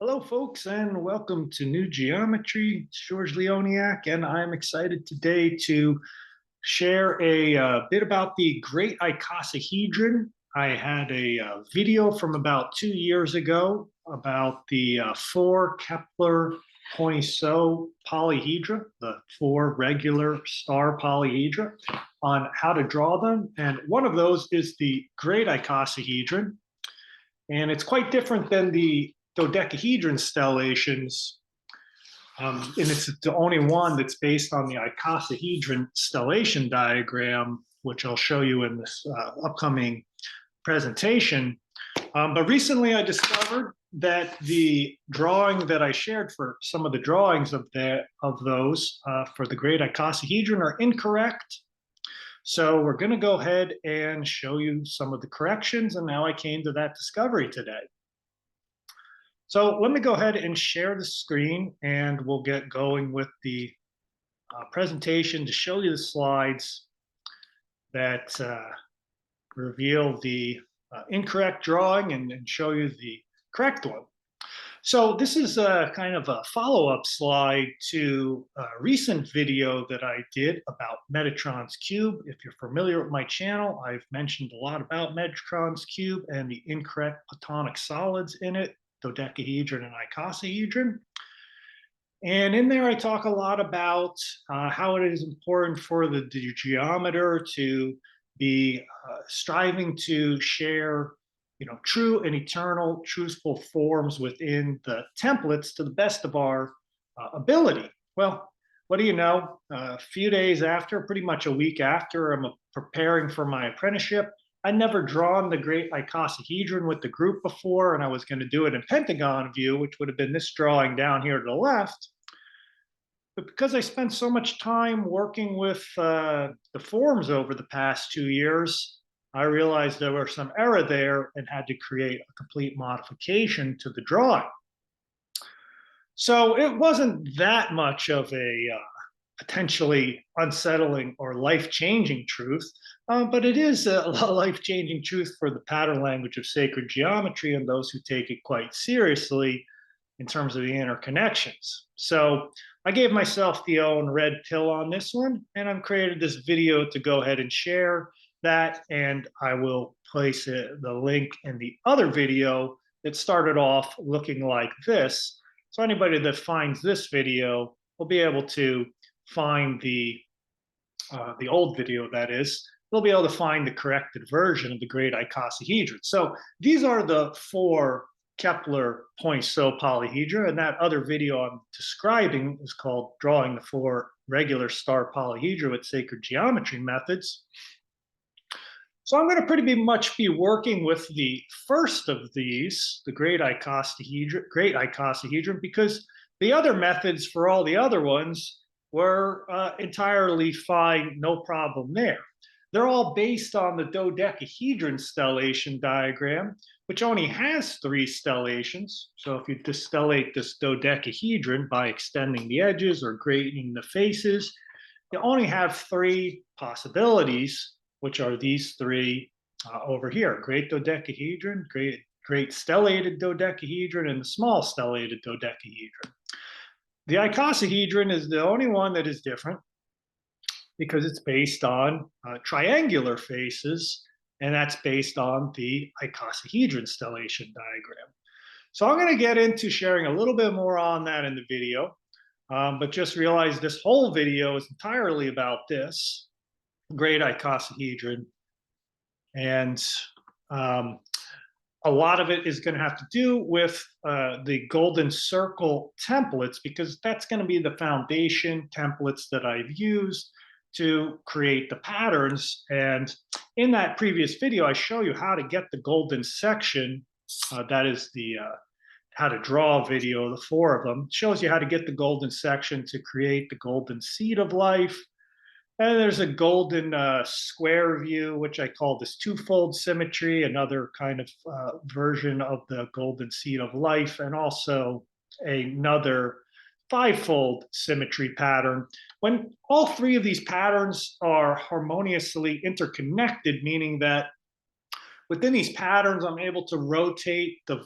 Hello, folks, and welcome to New Geometry. It's George Leoniak, and I'm excited today to share a bit about the Great Icosahedron. I had a video from about 2 years ago about the four Kepler-Poinsot Polyhedra, the four regular star polyhedra, on how to draw them. And one of those is the Great Icosahedron. And it's quite different than the dodecahedron stellations, and it's the only one that's based on the icosahedron stellation diagram, which I'll show you in this upcoming presentation. But recently I discovered that the drawing that I shared for some of the drawings of those for the Great Icosahedron are incorrect. So we're going to go ahead and show you some of the corrections, and now I came to that discovery today. So let me go ahead and share the screen, and we'll get going with the presentation to show you the slides that reveal the incorrect drawing and show you the correct one. So this is a kind of a follow-up slide to a recent video that I did about Metatron's cube. If you're familiar with my channel, I've mentioned a lot about Metatron's cube and the incorrect platonic solids in it, dodecahedron and icosahedron. And in there, I talk a lot about how it is important for the geometer to be striving to share true and eternal, truthful forms within the templates to the best of our ability. Well, what do you know? A few days after, pretty much a week after, I'm preparing for my apprenticeship. I'd never drawn the Great Icosahedron with the group before, and I was going to do it in pentagon view, which would have been this drawing down here to the left. But because I spent so much time working with the forms over the past 2 years, I realized there was some error there and had to create a complete modification to the drawing. So it wasn't that much of a potentially unsettling or life-changing truth, but it is a life-changing truth for the pattern language of sacred geometry and those who take it quite seriously in terms of the interconnections. So I gave myself the own red pill on this one, and I've created this video to go ahead and share that, and I will place the link in the other video that started off looking like this. So anybody that finds this video will be able to find the old video, that is. They'll be able to find the corrected version of the Great Icosahedron. So these are the four Kepler-Poinsot Polyhedra, and that other video I'm describing is called Drawing the Four Regular Star Polyhedra with Sacred Geometry Methods. So I'm going to pretty much be working with the first of these, the Great Icosahedron, because the other methods for all the other ones were entirely fine, no problem there. They're all based on the dodecahedron stellation diagram, which only has 3 stellations. So if you stellate this dodecahedron by extending the edges or grading the faces, you only have 3 possibilities, which are these 3 over here: great dodecahedron, great stellated dodecahedron, and the small stellated dodecahedron. The icosahedron is the only one that is different because it's based on triangular faces, and that's based on the icosahedron stellation diagram. So I'm going to get into sharing a little bit more on that in the video, but just realize this whole video is entirely about this Great Icosahedron, and a lot of it is going to have to do with the golden circle templates, because that's going to be the foundation templates that I've used to create the patterns. And in that previous video, I show you how to get the golden section. That is the how to draw video, the 4 of them. It shows you how to get the golden section to create the golden seed of life. And there's a golden square view, which I call this twofold symmetry, another kind of version of the golden seed of life, and also another 5-fold symmetry pattern. When all 3 of these patterns are harmoniously interconnected, meaning that within these patterns, I'm able to rotate the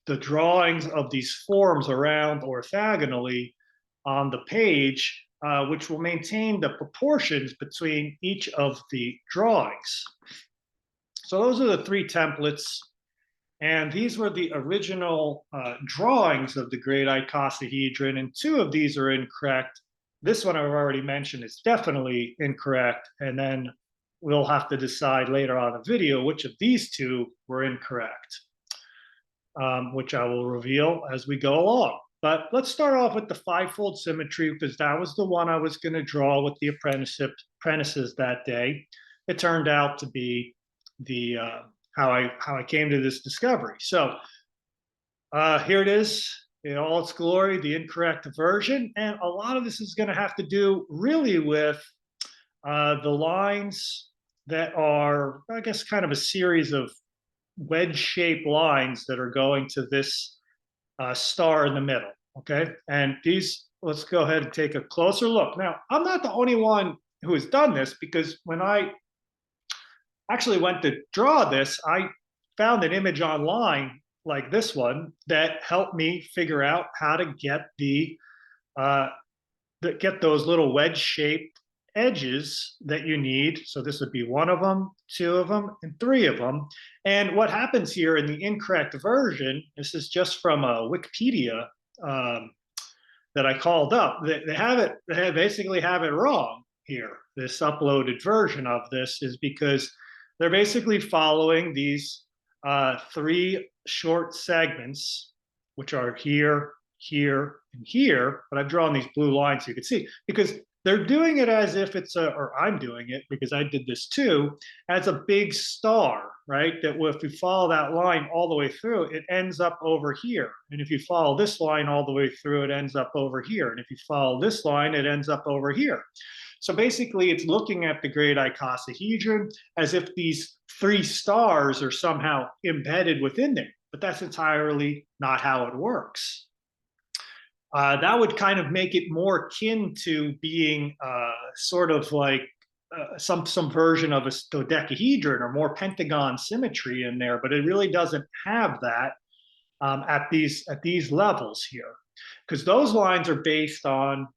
the drawings of these forms around orthogonally on the page, which will maintain the proportions between each of the drawings. So those are the three templates. And these were the original drawings of the Great Icosahedron, and two of these are incorrect. This one I've already mentioned is definitely incorrect, and then we'll have to decide later on in the video which of these two were incorrect, which I will reveal as we go along. But let's start off with the fivefold symmetry, because that was the one I was going to draw with the apprentices that day. It turned out to be the how I came to this discovery. So here it is in all its glory, the incorrect version. And a lot of this is going to have to do really with the lines that are, I guess, kind of a series of wedge-shaped lines that are going to this star in the middle, okay? And these, let's go ahead and take a closer look. Now, I'm not the only one who has done this, because when I actually went to draw this, I found an image online like this one that helped me figure out how to get get those little wedge-shaped edges that you need. So this would be one of them, two of them, and three of them. And what happens here in the incorrect version, this is just from Wikipedia that I called up. They basically have it wrong here. This uploaded version of this is because they're basically following these three short segments, which are here, here, and here. But I've drawn these blue lines so you can see, because they're doing it as if it's or I'm doing it because I did this too, as a big star, right? That if you follow that line all the way through, it ends up over here. And if you follow this line all the way through, it ends up over here. And if you follow this line, it ends up over here. So basically, it's looking at the Great Icosahedron as if these three stars are somehow embedded within there. But that's entirely not how it works. That would kind of make it more akin to being sort of like some version of a dodecahedron or more pentagon symmetry in there, but it really doesn't have that at these levels here, because those lines are based on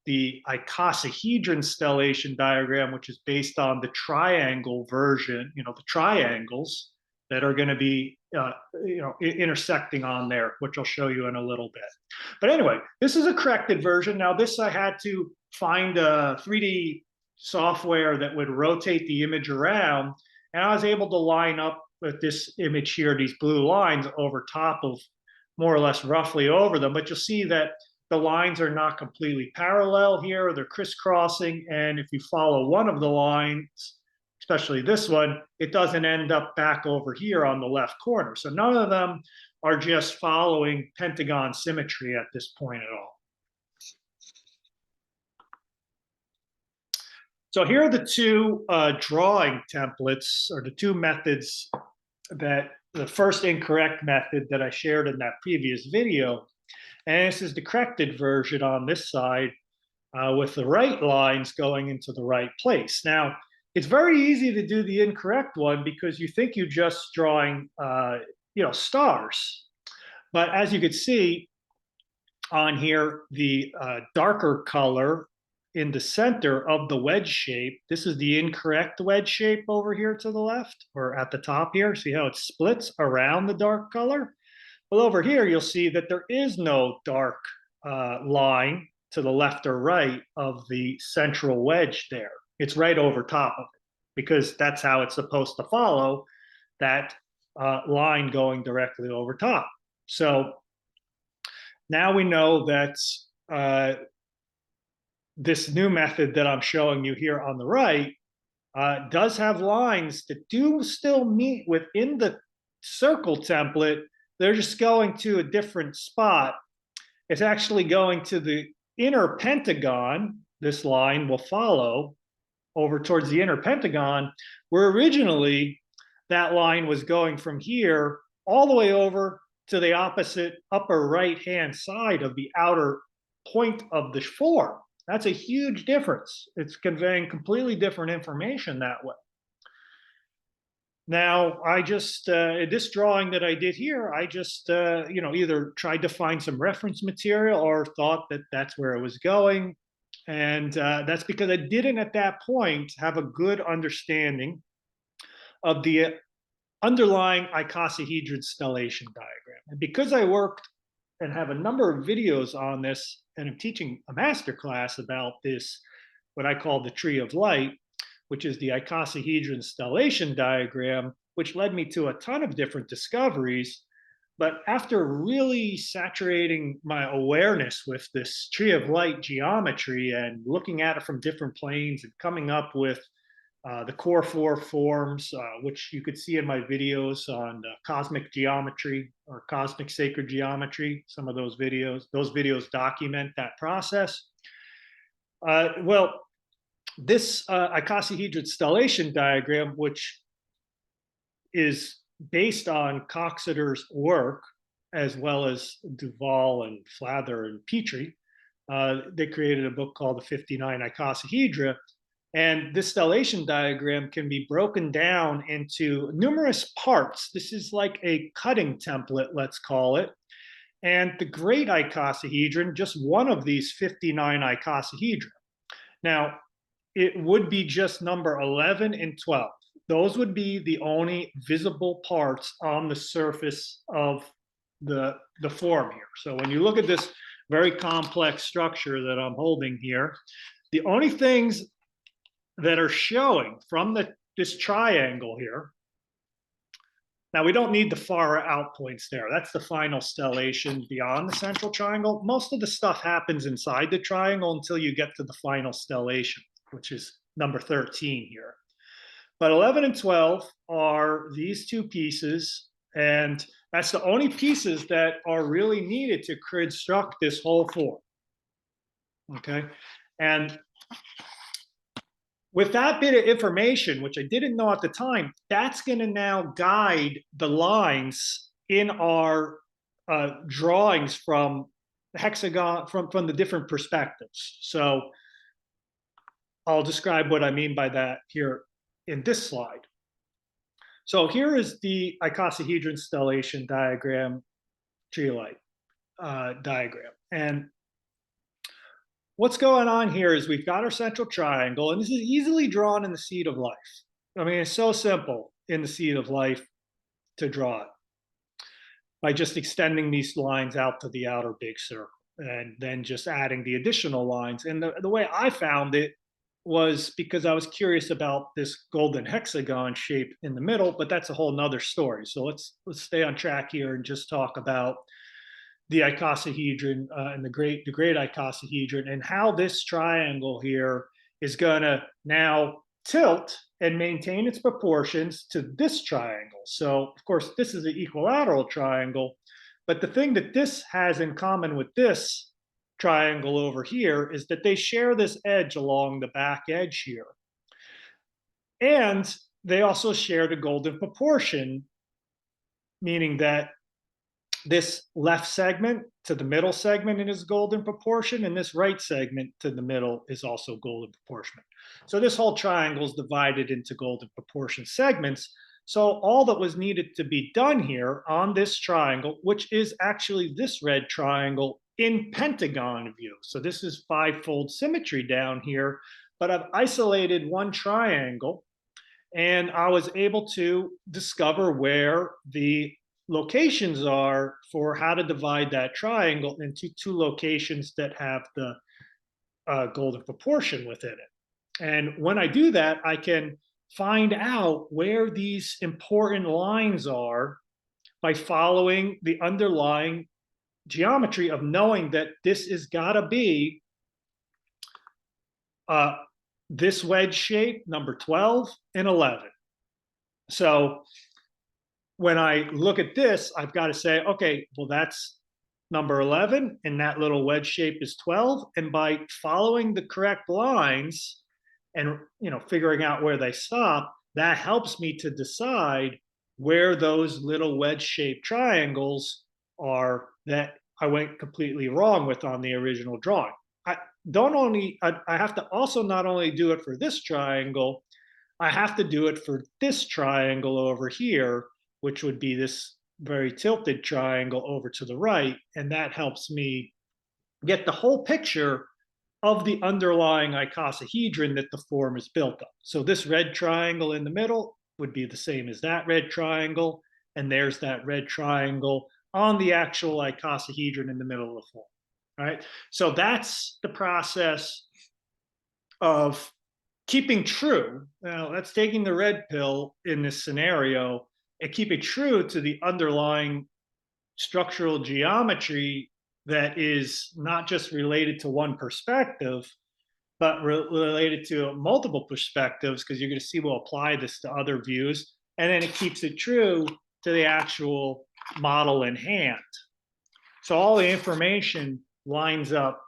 the icosahedron stellation diagram, which is based on the triangle version, the triangles that are going to be intersecting on there, which I'll show you in a little bit. But anyway, this is a corrected version. Now this, I had to find a 3D software that would rotate the image around, and I was able to line up with this image here, these blue lines over top of more or less roughly over them. But you'll see that the lines are not completely parallel here, they're crisscrossing, and if you follow one of the lines, especially this one, it doesn't end up back over here on the left corner. So none of them are just following pentagon symmetry at this point at all. So here are the two drawing templates, or the two methods that the first incorrect method that I shared in that previous video. And this is the corrected version on this side with the right lines going into the right place. Now, it's very easy to do the incorrect one because you think you're just drawing, stars. But as you can see on here, the darker color in the center of the wedge shape, this is the incorrect wedge shape over here to the left, or at the top here. See how it splits around the dark color? Well, over here, you'll see that there is no dark line to the left or right of the central wedge there. It's right over top of it, because that's how it's supposed to follow that line going directly over top. So now we know that this new method that I'm showing you here on the right does have lines that do still meet within the circle template. They're just going to a different spot. It's actually going to the inner pentagon. This line will follow over towards the inner pentagon, where originally that line was going from here all the way over to the opposite upper right-hand side of the outer point of the form. That's a huge difference. It's conveying completely different information that way. Now, I just, this drawing that I did here, I just, either tried to find some reference material or thought that that's where it was going. And that's because I didn't at that point have a good understanding of the underlying icosahedron stellation diagram. And because I worked and have a number of videos on this, and I'm teaching a master class about this, what I call the tree of light, which is the icosahedron stellation diagram, which led me to a ton of different discoveries. But after really saturating my awareness with this tree of light geometry and looking at it from different planes and coming up with the core four forms, which you could see in my videos on cosmic geometry or cosmic sacred geometry, some of those videos document that process. Well, this icosahedron stellation diagram, which is based on Coxeter's work, as well as Duval and Flather and Petrie, they created a book called The 59 Icosahedra. And this stellation diagram can be broken down into numerous parts. This is like a cutting template, let's call it. And the Great Icosahedron, just one of these 59 icosahedra. Now, it would be just number 11 and 12. Those would be the only visible parts on the surface of the form here. So when you look at this very complex structure that I'm holding here, the only things that are showing from this triangle here, now we don't need the far out points there. That's the final stellation beyond the central triangle. Most of the stuff happens inside the triangle until you get to the final stellation, which is number 13 here. But 11 and 12 are these two pieces, and that's the only pieces that are really needed to construct this whole form. Okay, and with that bit of information, which I didn't know at the time, that's going to now guide the lines in our drawings from the hexagon, from the different perspectives. So I'll describe what I mean by that here in this slide. So here is the icosahedron stellation diagram, tree light diagram. And what's going on here is we've got our central triangle, and this is easily drawn in the seed of life. I mean, it's so simple in the seed of life to draw it by just extending these lines out to the outer big circle and then just adding the additional lines. And the way I found it was because I was curious about this golden hexagon shape in the middle, but that's a whole nother story. So let's stay on track here and just talk about the icosahedron and the great icosahedron, and how this triangle here is going to now tilt and maintain its proportions to this triangle. So of course this is an equilateral triangle, but the thing that this has in common with this triangle over here is that they share this edge along the back edge here. And they also share the golden proportion, meaning that this left segment to the middle segment is golden proportion, and this right segment to the middle is also golden proportion. So this whole triangle is divided into golden proportion segments. So all that was needed to be done here on this triangle, which is actually this red triangle in pentagon view. So this is five-fold symmetry down here, but I've isolated one triangle, and I was able to discover where the locations are for how to divide that triangle into two locations that have the golden proportion within it. And when I do that, I can find out where these important lines are by following the underlying geometry of knowing that this has got to be this wedge shape, number 12 and 11. So when I look at this, I've got to say, okay, well, that's number 11, and that little wedge shape is 12. And by following the correct lines and figuring out where they stop, that helps me to decide where those little wedge-shaped triangles are that I went completely wrong with on the original drawing. I have to also not only do it for this triangle, I have to do it for this triangle over here, which would be this very tilted triangle over to the right. And that helps me get the whole picture of the underlying icosahedron that the form is built of. So this red triangle in the middle would be the same as that red triangle, and there's that red triangle on the actual icosahedron in the middle of the form. All right, so that's the process of keeping true. Now, that's taking the red pill in this scenario and keeping true to the underlying structural geometry that is not just related to one perspective, but related to multiple perspectives, because you're going to see we'll apply this to other views. And then it keeps it true to the actual model in hand. So all the information lines up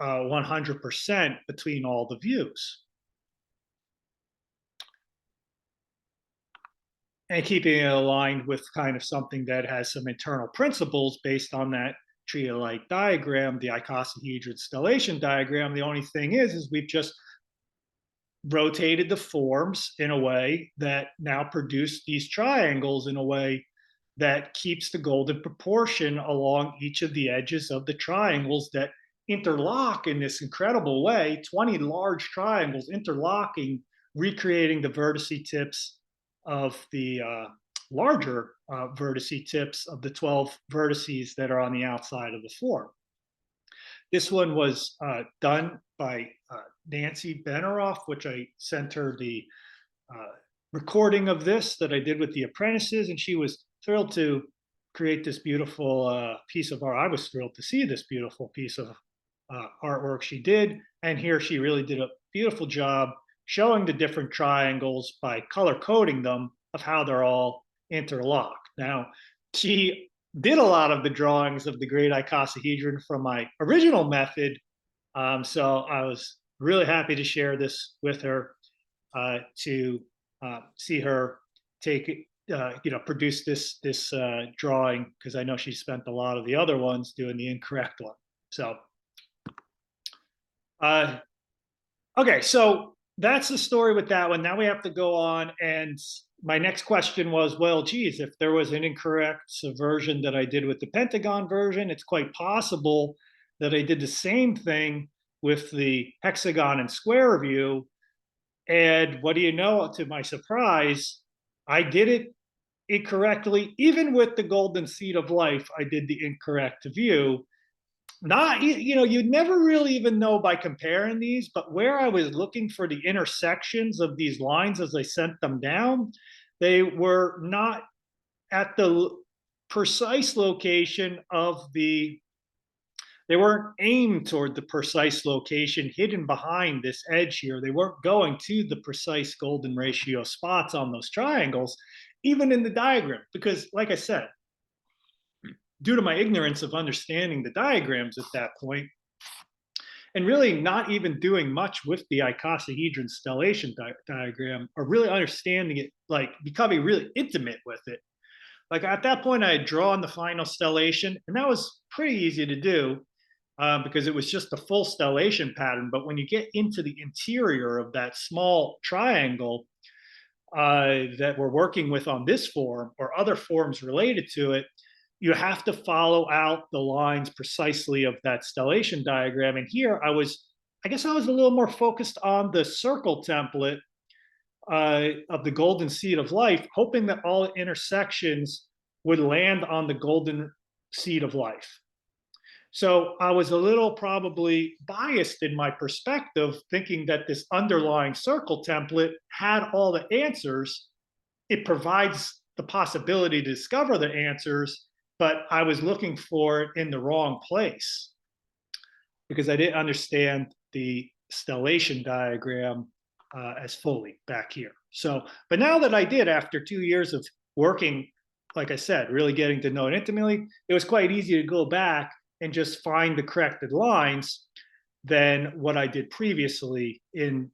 100% between all the views. And keeping it aligned with kind of something that has some internal principles based on that trio-like diagram, the icosahedron stellation diagram. The only thing is we've just rotated the forms in a way that now produce these triangles in a way that keeps the golden proportion along each of the edges of the triangles that interlock in this incredible way, 20 large triangles interlocking, recreating the vertice tips of the larger vertice tips of the 12 vertices that are on the outside of the form. This one was done by Nancy Beneroff, which I sent her the recording of this that I did with the apprentices, and she was thrilled to create this beautiful piece of art. I was thrilled to see this beautiful piece of artwork she did, and here she really did a beautiful job showing the different triangles by color coding them of how they're all interlocked. Now, she did a lot of the drawings of the Great Icosahedron from my original method, so I was really happy to share this with her to see her take produce this drawing, because I know she spent a lot of the other ones doing the incorrect one. So, okay, so that's the story with that one. Now we have to go on, and my next question was, well, geez, if there was an incorrect subversion that I did with the pentagon version, it's quite possible that I did the same thing with the hexagon and square view. And what do you know, to my surprise, I did it incorrectly. Even with the golden seed of life, I did the incorrect view. Not, you'd never really even know by comparing these, but where I was looking for the intersections of these lines as I sent them down, they were not at the precise location of they weren't aimed toward the precise location hidden behind this edge here. They weren't going to the precise golden ratio spots on those triangles, even in the diagram, because like I said, due to my ignorance of understanding the diagrams at that point, and really not even doing much with the icosahedron stellation diagram, or really understanding it, like becoming really intimate with it. Like at that point, I had drawn the final stellation, and that was pretty easy to do because it was just a full stellation pattern. But when you get into the interior of that small triangle that we're working with on this form or other forms related to it, you have to follow out the lines precisely of that stellation diagram. And here I guess I was a little more focused on the circle template of the golden seed of life, hoping that all intersections would land on the golden seed of life. So I was a little probably biased in my perspective, thinking that this underlying circle template had all the answers. It provides the possibility to discover the answers, but I was looking for it in the wrong place because I didn't understand the stellation diagram as fully back here. So, but now that I did, after 2 years of working, like I said, really getting to know it intimately, it was quite easy to go back and just find the corrected lines than what I did previously in,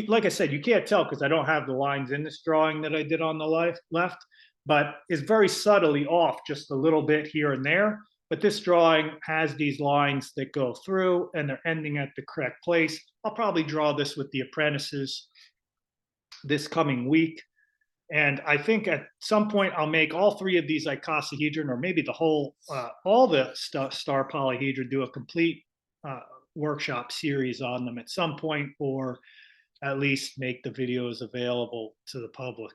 like I said, you can't tell because I don't have the lines in this drawing that I did on the left, but it's very subtly off just a little bit here and there. But this drawing has these lines that go through and they're ending at the correct place. I'll probably draw this with the apprentices this coming week. And I think at some point I'll make all three of these icosahedron, or maybe the whole, all the star polyhedra, do a complete workshop series on them at some point, or at least make the videos available to the public.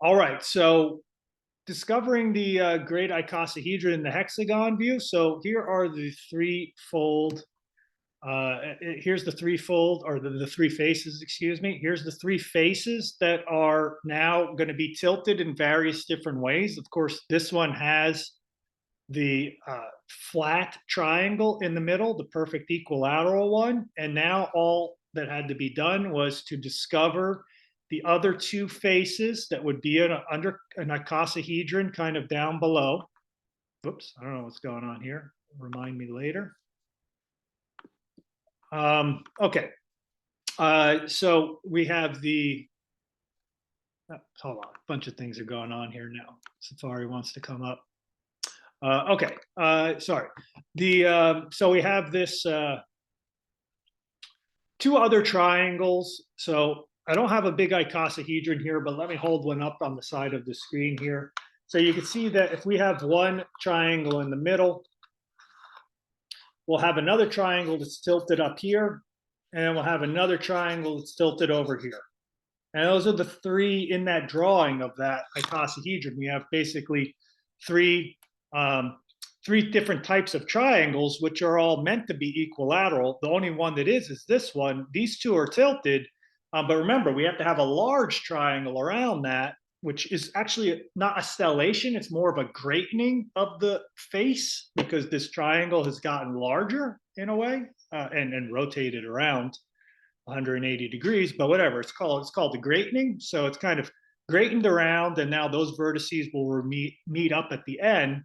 All right, so discovering the Great Icosahedron in the hexagon view. So here are the threefold. Here's the threefold, or the three faces, excuse me. Here's the three faces that are now going to be tilted in various different ways. Of course, this one has the flat triangle in the middle, the perfect equilateral one. And now all that had to be done was to discover the other two faces that would be under an icosahedron kind of down below. Whoops, I don't know what's going on here. Remind me later. Okay, so we have the, hold on, a bunch of things are going on here now. Safari wants to come up. Okay, sorry. So we have this two other triangles. So I don't have a big icosahedron here, but let me hold one up on the side of the screen here. So you can see that if we have one triangle in the middle, we'll have another triangle that's tilted up here, and we'll have another triangle that's tilted over here. And those are the three in that drawing of that icosahedron. We have basically three different types of triangles, which are all meant to be equilateral. The only one that is this one. These two are tilted, but remember, we have to have a large triangle around that, which is actually not a stellation. It's more of a greatening of the face, because this triangle has gotten larger in a way and rotated around 180 degrees, but whatever, it's called the greatening. So it's kind of greatened around, and now those vertices will meet up at the end.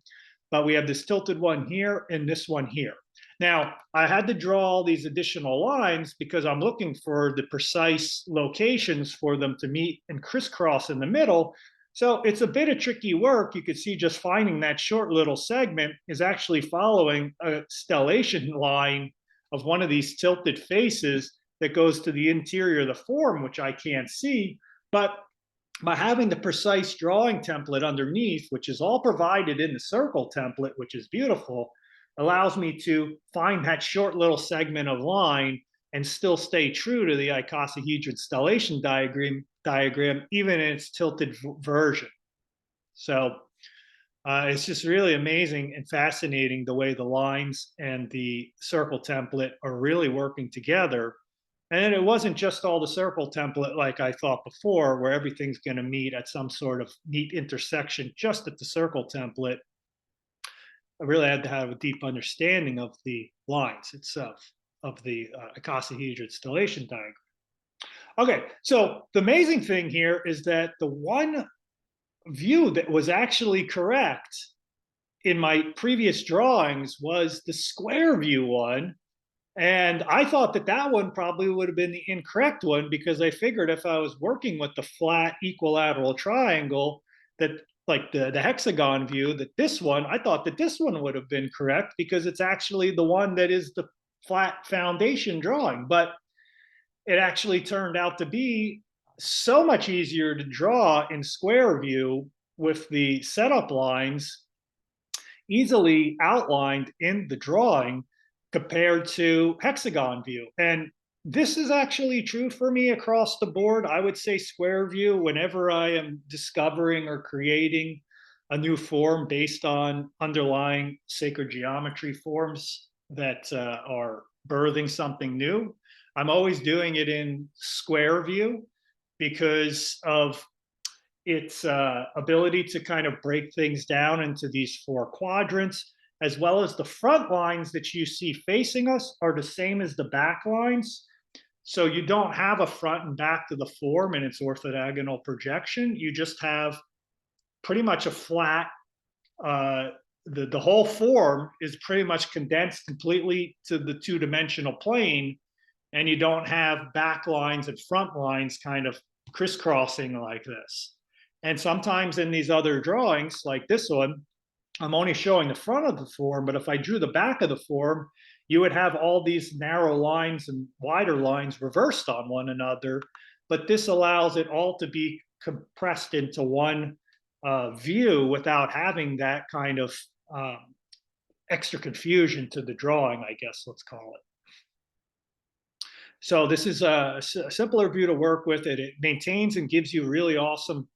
But we have this tilted one here and this one here. Now, I had to draw all these additional lines because I'm looking for the precise locations for them to meet and crisscross in the middle. So it's a bit of tricky work. You could see just finding that short little segment is actually following a stellation line of one of these tilted faces that goes to the interior of the form, which I can't see. But by having the precise drawing template underneath, which is all provided in the circle template, which is beautiful, allows me to find that short little segment of line and still stay true to the icosahedron stellation diagram, even in its tilted version. So it's just really amazing and fascinating the way the lines and the circle template are really working together. And it wasn't just all the circle template like I thought before, where everything's going to meet at some sort of neat intersection just at the circle template. I really had to have a deep understanding of the lines itself of the icosahedron stellation diagram. Okay, so the amazing thing here is that the one view that was actually correct in my previous drawings was the square view one. And I thought that that one probably would have been the incorrect one, because I figured if I was working with the flat equilateral triangle, that like the hexagon view, that this one, I thought that this one would have been correct because it's actually the one that is the flat foundation drawing. But it actually turned out to be so much easier to draw in square view with the setup lines easily outlined in the drawing compared to hexagon view. And this is actually true for me across the board. I would say square view, whenever I am discovering or creating a new form based on underlying sacred geometry forms that are birthing something new, I'm always doing it in square view because of its ability to kind of break things down into these four quadrants, as well as the front lines that you see facing us are the same as the back lines. So you don't have a front and back to the form in its orthogonal projection. You just have pretty much a flat, the whole form is pretty much condensed completely to the two-dimensional plane, and you don't have back lines and front lines kind of crisscrossing like this. And sometimes in these other drawings, like this one, I'm only showing the front of the form, but if I drew the back of the form, you would have all these narrow lines and wider lines reversed on one another, but this allows it all to be compressed into one view without having that kind of extra confusion to the drawing, I guess, let's call it. So this is a simpler view to work with. It maintains and gives you really awesome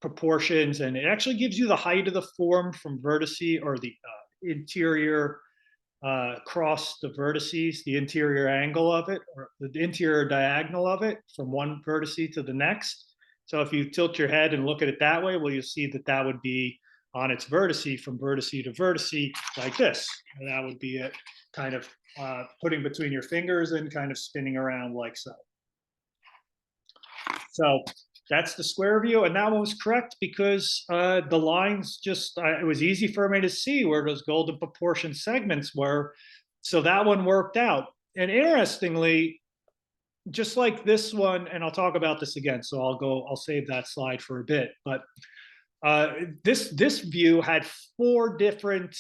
proportions, and it actually gives you the height of the form from vertices, or the interior across the vertices, the interior angle of it, or the interior diagonal of it from one vertice to the next. So if you tilt your head and look at it that way, well, you'll see that that would be on its vertice from vertice to vertice like this. And that would be it, kind of putting between your fingers and kind of spinning around like so. So that's the square view, and that one was correct because the lines just, it was easy for me to see where those golden proportion segments were. So that one worked out. And interestingly, just like this one, and I'll talk about this again, so I'll save that slide for a bit, but this view had 4 different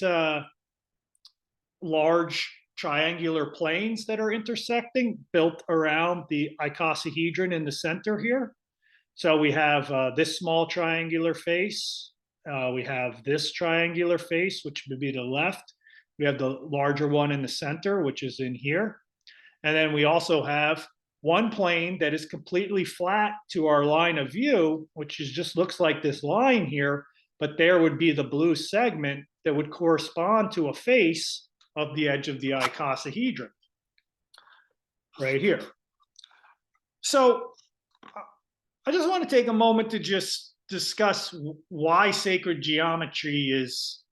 large triangular planes that are intersecting, built around the icosahedron in the center here. So we have this small triangular face. We have this triangular face, which would be to the left. We have the larger one in the center, which is in here. And then we also have one plane that is completely flat to our line of view, which is just looks like this line here, but there would be the blue segment that would correspond to a face of the edge of the icosahedron right here. So I just want to take a moment to just discuss why sacred geometry is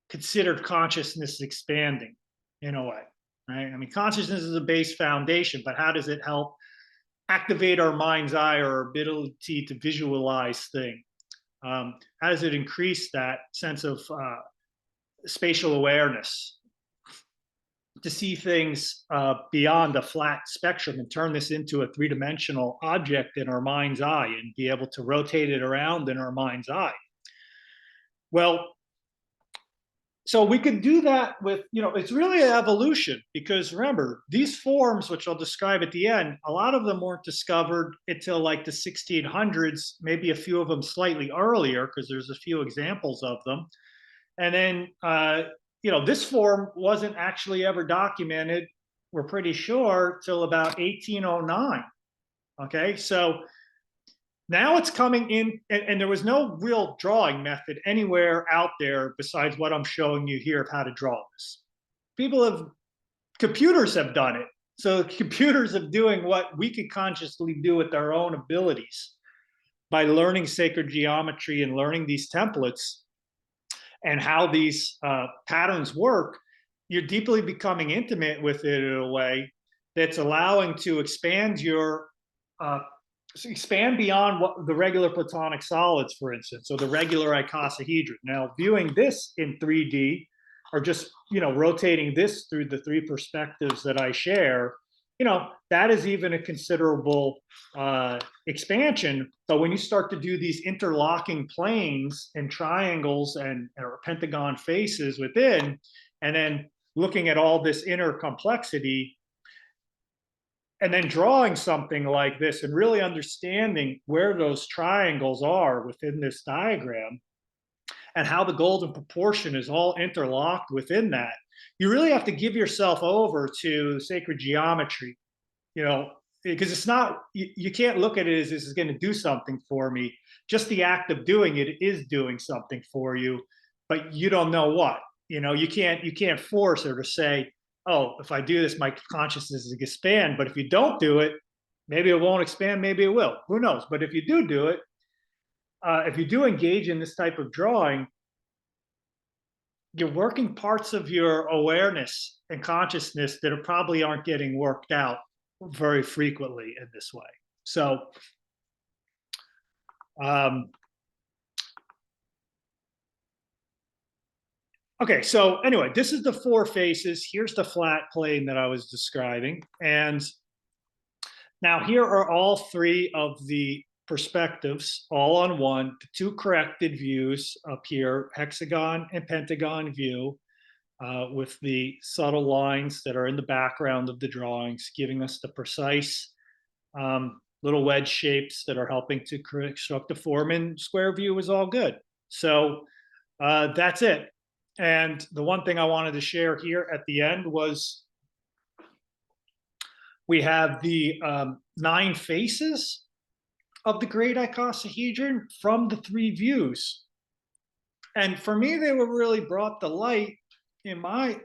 considered consciousness expanding in a way, right? I mean, consciousness is a base foundation, but how does it help activate our mind's eye or our ability to visualize things? How does it increase that sense of spatial awareness, to see things beyond a flat spectrum and turn this into a 3-dimensional object in our mind's eye and be able to rotate it around in our mind's eye? Well, so we could do that with, it's really an evolution, because remember, these forms, which I'll describe at the end, a lot of them weren't discovered until like the 1600s, maybe a few of them slightly earlier, because there's a few examples of them. And then this form wasn't actually ever documented, we're pretty sure, till about 1809. Okay, so now it's coming in, and there was no real drawing method anywhere out there besides what I'm showing you here of how to draw this. Computers have done it. So computers are doing what we could consciously do with our own abilities by learning sacred geometry and learning these templates and how these patterns work. You're deeply becoming intimate with it in a way that's allowing to expand your expand beyond what the regular platonic solids, for instance, or the regular icosahedron. Now, viewing this in 3D, or just rotating this through the 3 perspectives that I share, that is even a considerable expansion. But when you start to do these interlocking planes and triangles and or pentagon faces within, and then looking at all this inner complexity, and then drawing something like this and really understanding where those triangles are within this diagram and how the golden proportion is all interlocked within that, you really have to give yourself over to sacred geometry, because it's not, you can't look at it as this is going to do something for me. Just the act of doing it is doing something for you, but you don't know what. You can't force her to say, oh, if I do this, my consciousness is going to expand. But if you don't do it, maybe it won't expand, maybe it will. Who knows? But if you do it, if you do engage in this type of drawing, you're working parts of your awareness and consciousness that probably aren't getting worked out very frequently in this way. So, okay, so anyway, this is the 4 faces. Here's the flat plane that I was describing. And now here are all 3 of the perspectives, all on one, the 2 corrected views up here, hexagon and pentagon view. with the subtle lines that are in the background of the drawings, giving us the precise little wedge shapes that are helping to construct the form in square view is all good. So that's it. And the one thing I wanted to share here at the end was we have the 9 faces of the Great Icosahedron from the 3 views. And for me, they were really brought to light in my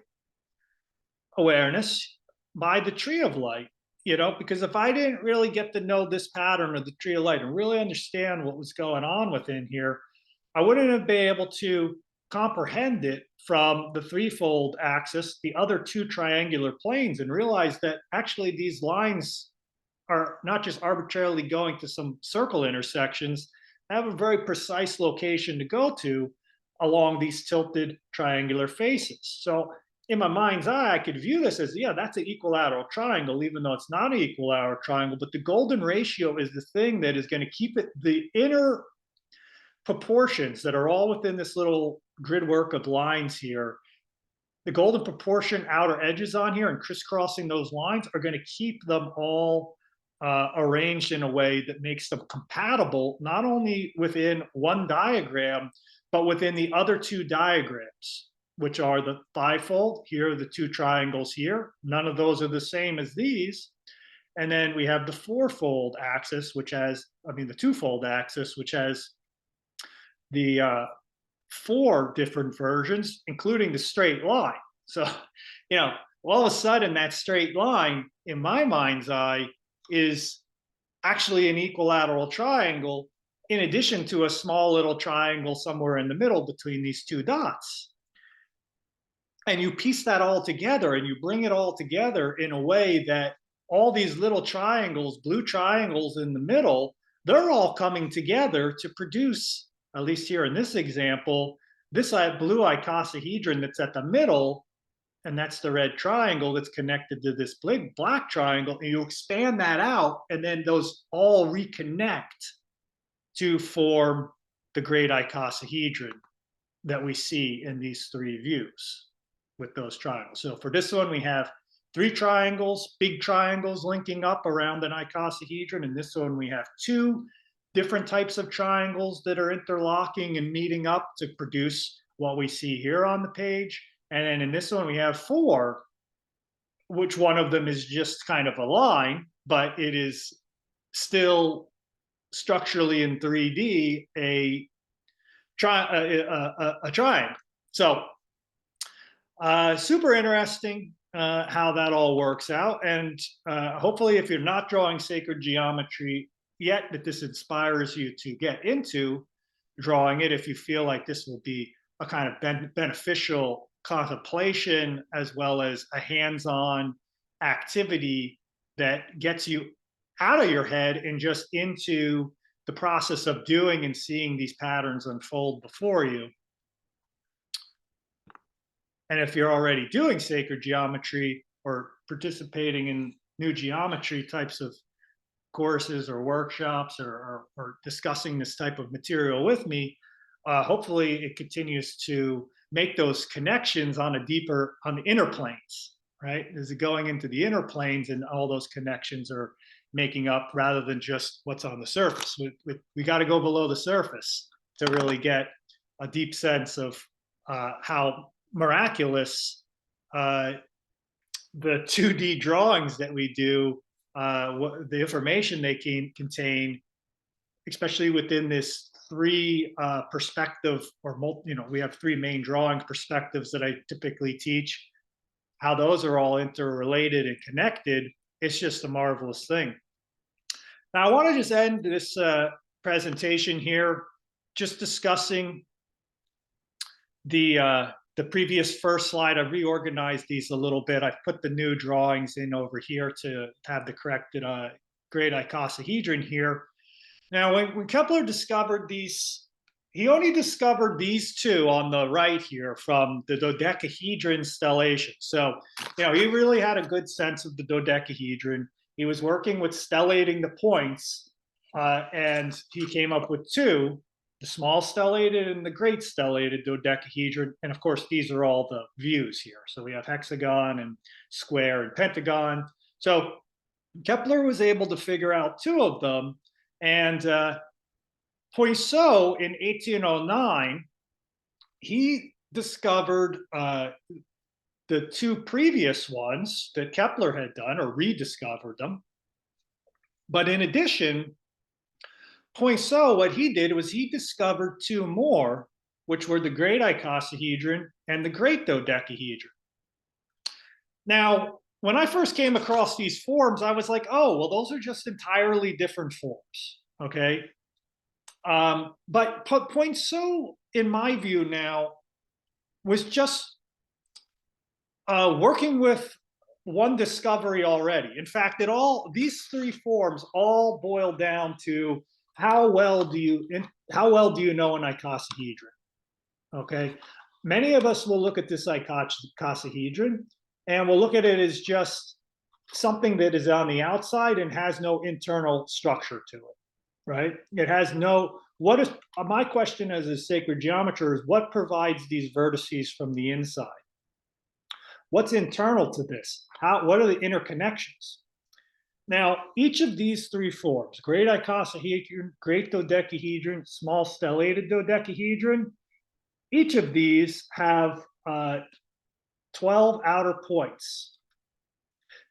awareness by the tree of light, because if I didn't really get to know this pattern of the tree of light and really understand what was going on within here, I wouldn't have been able to comprehend it from the threefold axis, the other 2 triangular planes, and realize that actually these lines are not just arbitrarily going to some circle intersections, they have a very precise location to go to along these tilted triangular faces. So in my mind's eye, I could view this as, yeah, that's an equilateral triangle, even though it's not an equilateral triangle. But the golden ratio is the thing that is going to keep it, the inner proportions that are all within this little grid work of lines here. The golden proportion outer edges on here and crisscrossing those lines are going to keep them all arranged in a way that makes them compatible, not only within one diagram, but within the other 2 diagrams, which are the 5-fold. Here are the 2 triangles here. None of those are the same as these. And then we have the 4-fold axis, which has, the 2-fold axis, which has the 4 different versions, including the straight line. So, all of a sudden that straight line, in my mind's eye, is actually an equilateral triangle, in addition to a small little triangle somewhere in the middle between these 2 dots. And you piece that all together and you bring it all together in a way that all these little triangles, blue triangles in the middle, they're all coming together to produce, at least here in this example, this blue icosahedron that's at the middle, and that's the red triangle that's connected to this big black triangle, and you expand that out, and then those all reconnect to form the Great Icosahedron that we see in these 3 views with those triangles. So for this one, we have 3 triangles, big triangles linking up around an icosahedron. In this one, we have 2 different types of triangles that are interlocking and meeting up to produce what we see here on the page. And then in this one, we have 4, which one of them is just kind of a line, but it is still structurally in 3D a triangle. So super interesting how that all works out. And hopefully, if you're not drawing sacred geometry yet, that this inspires you to get into drawing it, if you feel like this will be a kind of beneficial contemplation as well as a hands-on activity that gets you out of your head and just into the process of doing and seeing these patterns unfold before you. And if you're already doing sacred geometry or participating in new geometry types of courses or workshops or discussing this type of material with me, hopefully it continues to make those connections on the inner planes, right? Is it going into the inner planes and all those connections are making up rather than just what's on the surface. We got to go below the surface to really get a deep sense of how miraculous the 2D drawings that we do, the information they can contain, especially within this 3 perspective, or we have 3 main drawing perspectives that I typically teach, how those are all interrelated and connected. It's just a marvelous thing. Now I want to just end this presentation here just discussing the previous first slide. I reorganized these a little bit. I've put the new drawings in over here to have the corrected Great Icosahedron here. Now, when Kepler discovered these, he only discovered these 2 on the right here from the dodecahedron stellation. So, he really had a good sense of the dodecahedron. He was working with stellating the points, and he came up with 2. the small stellated and the great stellated dodecahedron. And of course, these are all the views here. So we have hexagon and square and pentagon. So Kepler was able to figure out two of them. And Poinsot in 1809, he discovered the two previous ones that Kepler had done, or rediscovered them. But in addition, Poinsot, what he did was he discovered two more, which were the Great Icosahedron and the Great Dodecahedron. Now, when I first came across these forms, I was like, oh, well, those are just entirely different forms, okay? But Poinsot, in my view now, was just working with one discovery already. In fact, these three forms all boil down to how well do you know an icosahedron? Okay, many of us will look at this icosahedron and we'll look at it as just something that is on the outside and has no internal structure to it, right? It has no. What is my question as a sacred geometer is what provides these vertices from the inside? What's internal to this? What are the interconnections? Now, each of these three forms, great icosahedron, great dodecahedron, small stellated dodecahedron, each of these have 12 outer points.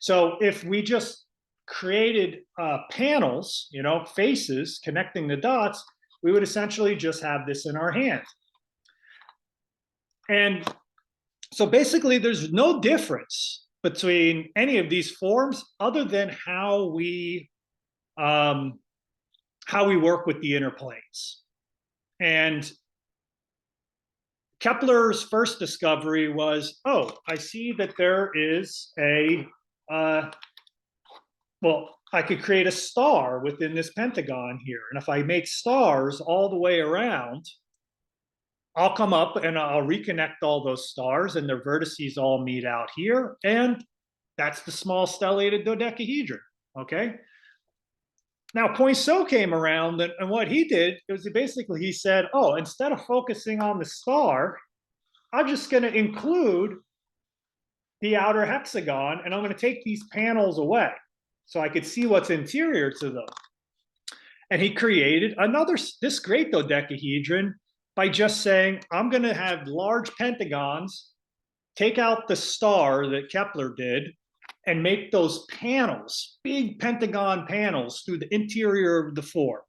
So if we just created panels, faces connecting the dots, we would essentially just have this in our hand. And so basically, there's no difference between any of these forms other than how we work with the inner planes. And Kepler's first discovery was, oh, I see that there is well, I could create a star within this pentagon here. And if I make stars all the way around, I'll come up and I'll reconnect all those stars and their vertices all meet out here. And that's the small stellated dodecahedron, okay? Now, Poinsot came around and what he did was he said, oh, instead of focusing on the star, I'm just gonna include the outer hexagon and I'm gonna take these panels away so I could see what's interior to them. And he created this great dodecahedron by just saying, I'm going to have large pentagons, take out the star that Kepler did, and make those panels, big pentagon panels through the interior of the form.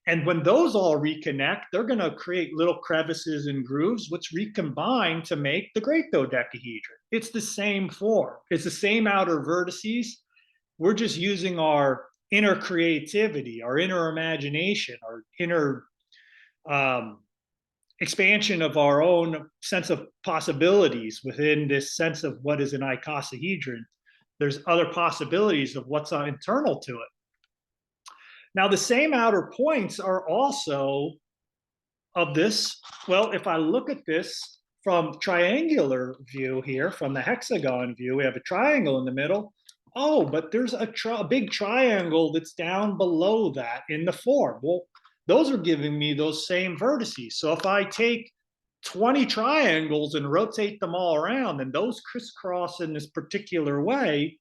And when those all reconnect, they're going to create little crevices and grooves, which recombine to make the great dodecahedron. It's the same form. It's the same outer vertices. We're just using our inner creativity, our inner imagination, our inner expansion of our own sense of possibilities within this sense of what is an icosahedron. There's other possibilities of what's internal to it. Now, the same outer points are also of this. Well, if I look at this from triangular view here, from the hexagon view, we have a triangle in the middle. Oh, but there's a big triangle that's down below that in the form. Well, those are giving me those same vertices. So if I take 20 triangles and rotate them all around and those crisscross in this particular way,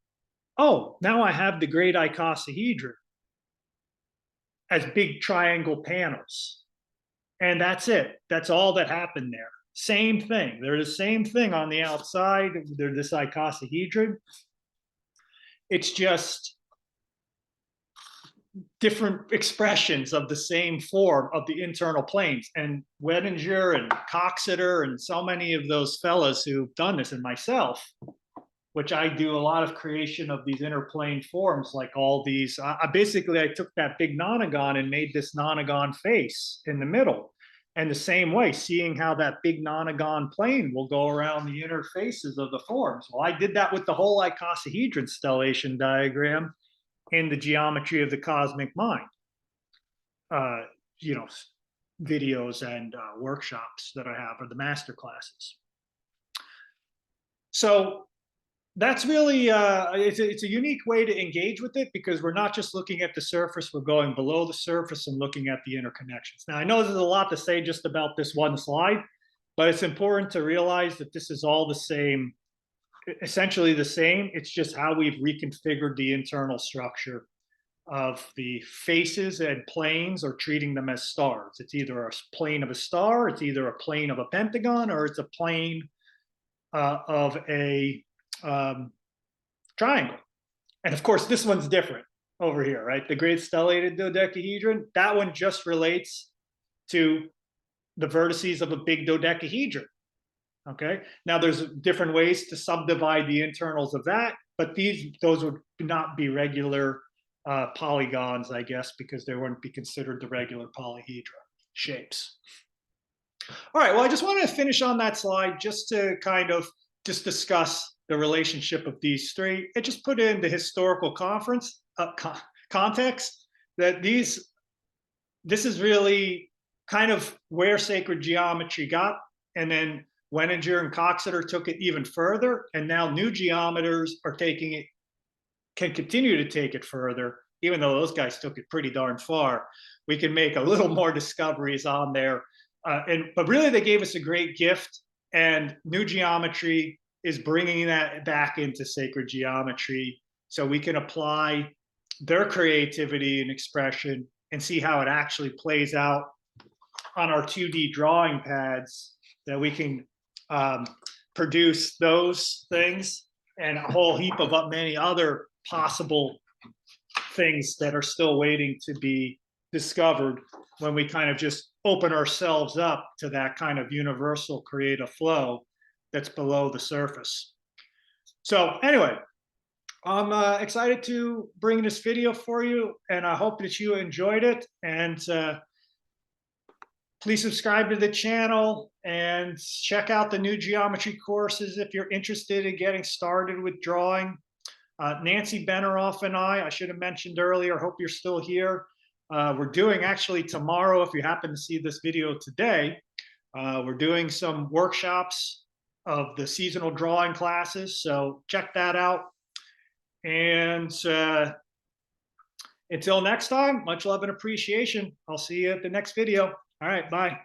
oh, now I have the great icosahedron as big triangle panels. And that's it. That's all that happened there. Same thing. They're the same thing on the outside. They're this icosahedron. It's just different expressions of the same form of the internal planes. And Wedinger and Coxeter and so many of those fellas who've done this, and myself, which I do a lot of creation of these inner plane forms, like all these. I took that big nonagon and made this nonagon face in the middle. And the same way, seeing how that big nonagon plane will go around the inner faces of the forms. Well, I did that with the whole icosahedron stellation diagram in the geometry of the cosmic mind, videos and workshops that I have, or the master classes. So That's really it's a unique way to engage with it because we're not just looking at the surface, we're going below the surface and looking at the interconnections. Now, I know there's a lot to say just about this one slide, but it's important to realize that this is all the same, essentially the same. It's just how we've reconfigured the internal structure of the faces and planes, or treating them as stars. It's either a plane of a star, it's either a plane of a pentagon, or it's a plane of a triangle. And of course, this one's different over here, right? The Great Stellated Dodecahedron, that one just relates to the vertices of a big dodecahedron. Okay. Now there's different ways to subdivide the internals of that, but those would not be regular polygons, I guess, because they wouldn't be considered the regular polyhedra shapes. All right. Well, I just wanted to finish on that slide just to kind of just discuss the relationship of these three. It just put in the historical context that this is really kind of where sacred geometry got, and then Weninger and Coxeter took it even further, and now new geometers are taking it, can continue to take it further, even though those guys took it pretty darn far. We can make a little more discoveries on there, but really they gave us a great gift, and new geometry is bringing that back into sacred geometry so we can apply their creativity and expression and see how it actually plays out on our 2D drawing pads, that we can produce those things and a whole heap of many other possible things that are still waiting to be discovered when we kind of just open ourselves up to that kind of universal creative flow that's below the surface. So anyway, I'm excited to bring this video for you, and I hope that you enjoyed it. And please subscribe to the channel and check out the new geometry courses if you're interested in getting started with drawing. Nancy Beneroff and I should have mentioned earlier, hope you're still here. We're doing actually tomorrow, if you happen to see this video today, we're doing some workshops of the seasonal drawing classes. So check that out. And until next time, much love and appreciation. I'll see you at the next video. All right, bye.